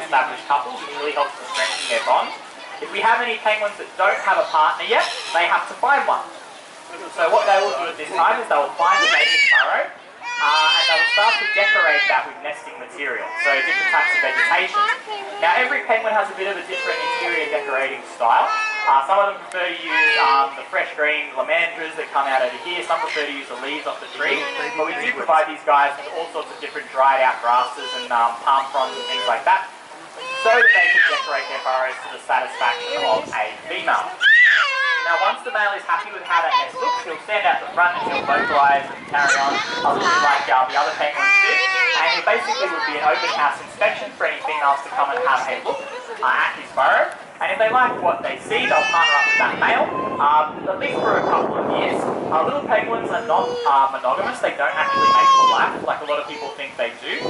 established couples. It really helps to strengthen their bond. If we have any penguins that don't have a partner yet, they have to find one. So what they will do at this time is they will find a native burrow, and they will start to decorate that with nesting material, so different types of vegetation. Now every penguin has a bit of a different interior decorating style. Some of them prefer to use the fresh green lamandras that come out over here. Some prefer to use the leaves off the tree, but we do provide these guys with all sorts of different dried out grasses and palm fronds and things like that, so that they can decorate their burrows to the satisfaction of a female. Now once the male is happy with how that nest looks, he'll stand out the front and he'll vocalise and carry on a little bit like the other penguins do. And it basically would be an open house inspection for any females to come and have a look at his burrow. And if they like what they see, they'll partner up with that male, at least for a couple of years. Little penguins are not monogamous, they don't actually mate for life, like a lot of people think they do.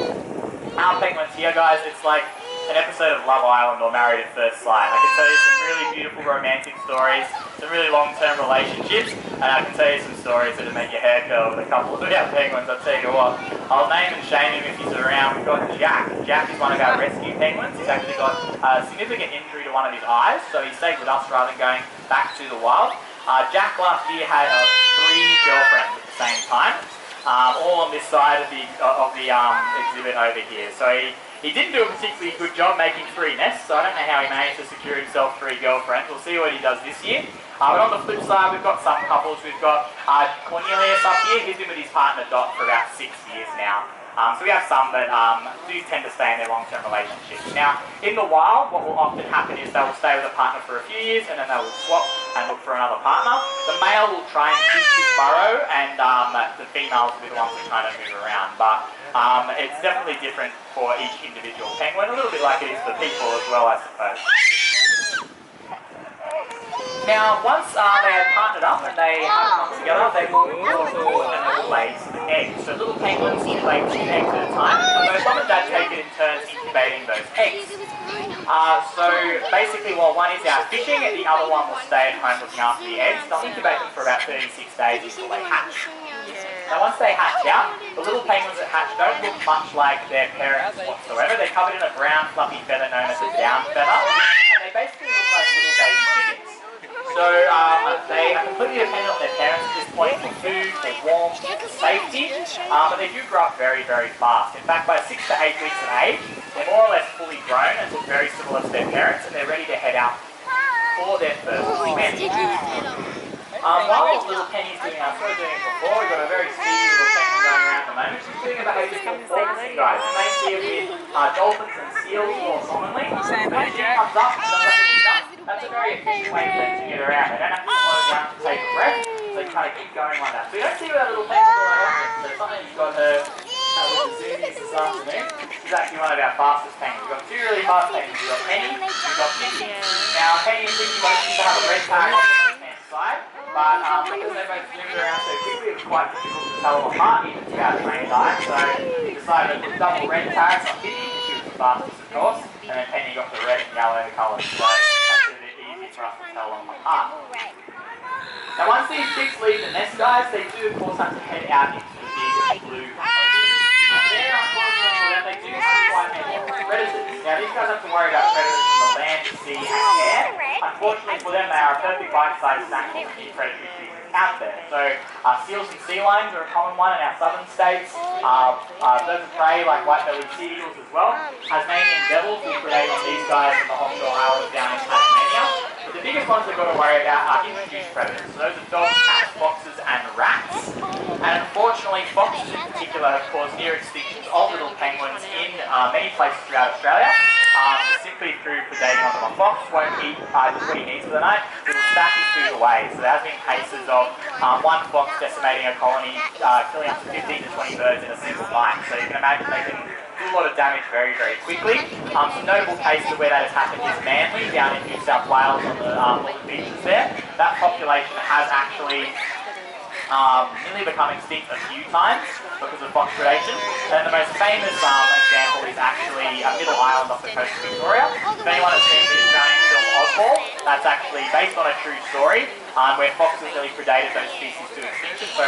Our penguins here, guys, it's like an episode of Love Island or Married at First Sight. I can tell you some really beautiful romantic stories, some really long-term relationships, and I can tell you some stories that'll make your hair curl with a couple of our penguins. I'll tell you what, I'll name and shame him if he's around. We've got Jack. Jack is one of our rescue penguins. He's actually got a significant injury to one of his eyes, so he stayed with us rather than going back to the wild. Jack last year had 3 girlfriends at the same time, all on this side of the exhibit over here. So he didn't do a particularly good job making 3 nests, so I don't know how he managed to secure himself 3 girlfriends. We'll see what he does this year. But on the flip side, we've got some couples. We've got Cornelius up here. He's been with his partner Dot for about 6 years now. So we have some that do tend to stay in their long-term relationships. Now, in the wild, what will often happen is they will stay with a partner for a few years and then they will swap and look for another partner. The male will try and keep his burrow, and the females will be the ones that kind of move around. But it's definitely different for each individual penguin, a little bit like it is for people as well, I suppose. Now, once they have partnered up and they have come together, they will forward and they will lay some eggs. So little penguins lay 2 eggs at a time. So mum and dad take it in turns incubating those eggs. So basically, while one is out fishing, the other one will stay at home looking after the eggs. They'll incubate them for about 36 days until they hatch. Now once they hatch out, the little penguins that hatch don't look much like their parents whatsoever. They're covered in a brown fluffy feather known as a down feather, and they basically look like little baby chickens. So they are completely dependent on their parents at this point for food, for warmth, for safety, but they do grow up very, very fast. In fact, by 6 to 8 weeks of age, they're more or less fully grown and look very similar to their parents, and they're ready to head out for their first swim. While little Penny's doing our sort of doing it before, we've got a very speedy little penguin going around at the moment. She's doing a behaviour called focusing, guys. You may see it with dolphins and seals more commonly. When she comes up and does that little jump, that's a very efficient way for them to get around. They don't have to slow down to take a breath, so they kind of keep going like that. So you don't see that little penguin all around, so something you've got her with the zoomies this afternoon. She's actually one of our fastest penguins. We've got 2 really fast penguins. We've got Penny, we've got Mickey. Now Penny and Mickey both seem to have a red tag on the left-hand side. But because they both moved around so quickly, it was quite difficult to tell them apart, even to our trained eye. So we decided to put double red tags on Kitty, because she was the fastest, of course, and then Penny got the red and yellow colours, so that's a bit easy for us to tell them apart. Now once these chicks leave the nest, guys, they do of course have to head out into the big blue ocean. And there, unfortunately for them, they do have quite many predators. Now these guys have to worry about predators from the land, sea and air. Unfortunately for them, they are a perfect bite-sized snack for the predators you can count there. So seals and sea lions are a common one in our southern states. Birds of prey like white-bellied sea eagles as well. Tasmanian devils will predate on these guys in the offshore islands down in Tasmania. But the biggest ones we've got to worry about are introduced predators. So those are dogs, cats, foxes and rats. And unfortunately, foxes in particular have caused near extinctions of little penguins in many places throughout Australia. Simply through predating on them. A fox won't eat just what he needs for the night, it will stack his food away. So there has been cases of one fox decimating a colony, killing up to 15 to 20 birds in a single night. So you can imagine they can do a lot of damage very, very quickly. Some notable cases where that has happened is Manly, down in New South Wales on the northern beaches there. That population has actually nearly become extinct a few times because of fox predation. And the most famous example is actually a middle island off the coast of Victoria. If anyone has seen the Australian film Oswald, that's actually based on a true story where foxes really predated those species to extinction. So